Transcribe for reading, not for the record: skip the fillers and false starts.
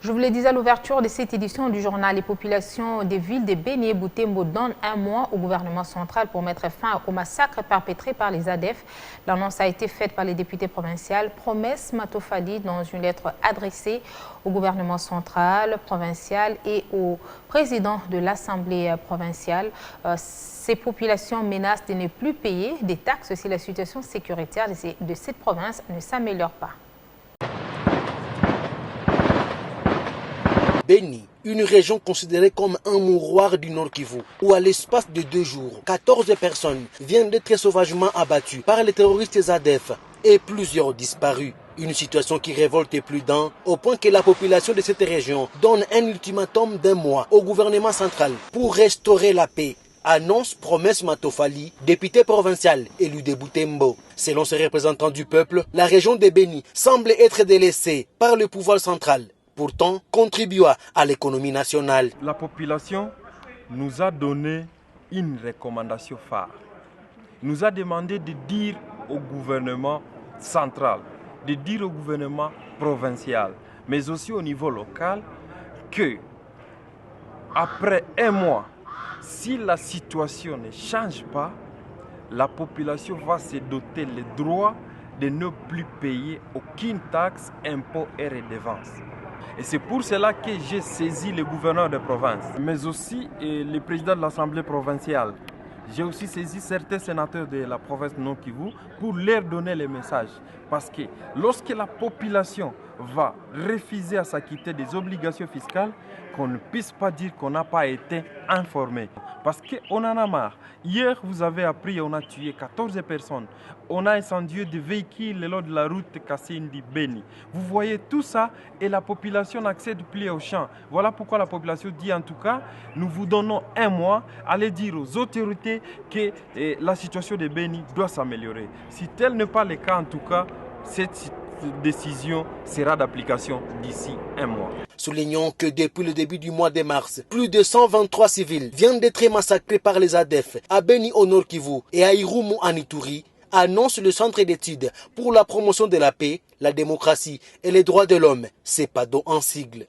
Je vous l'ai dit à l'ouverture de cette édition du journal, les populations des villes de Béni et Butembo donnent un mois au gouvernement central pour mettre fin au massacre perpétré par les ADF. L'annonce a été faite par les députés provinciaux Promesse Matofali dans une lettre adressée au gouvernement central, provincial et au président de l'Assemblée provinciale. Ces populations menacent de ne plus payer des taxes si la situation sécuritaire de cette province ne s'améliore pas. Béni, une région considérée comme un mouroir du Nord Kivu, où à l'espace de 2 jours, 14 personnes viennent d'être sauvagement abattues par les terroristes ADF et plusieurs disparus. Une situation qui révolte plus d'un, au point que la population de cette région donne un ultimatum d'1 mois au gouvernement central pour restaurer la paix. Annonce Promesse Matofali, député provincial élu de Butembo. Selon ses représentants du peuple, la région de Béni semble être délaissée par le pouvoir central. Pourtant, contribua à l'économie nationale. La population nous a donné une recommandation phare. Nous a demandé de dire au gouvernement central, de dire au gouvernement provincial, mais aussi au niveau local, que après 1 mois, si la situation ne change pas, la population va se doter le droit de ne plus payer aucune taxe, impôt et redevance. Et c'est pour cela que j'ai saisi le gouverneur de province, mais aussi le président de l'Assemblée provinciale. J'ai aussi saisi certains sénateurs de la province Nord Kivu pour leur donner le message. Parce que lorsque la population va refuser à s'acquitter des obligations fiscales, qu'on ne puisse pas dire qu'on n'a pas été informé. Parce qu'on en a marre. Hier, vous avez appris, on a tué 14 personnes. On a incendié des véhicules le long de la route Kassindi-Béni. Vous voyez tout ça et la population n'accède plus au champ. Voilà pourquoi la population dit en tout cas, nous vous donnons 1 mois, allez dire aux autorités que la situation de Béni doit s'améliorer. Si tel n'est pas le cas, en tout cas, cette décision sera d'application d'ici 1 mois. Soulignons que depuis le début du mois de mars, plus de 123 civils viennent d'être massacrés par les ADF à Béni au Nord Kivu et à Irumu en Ituri, annonce le Centre d'études pour la promotion de la paix, la démocratie et les droits de l'homme, CEPADO en sigle.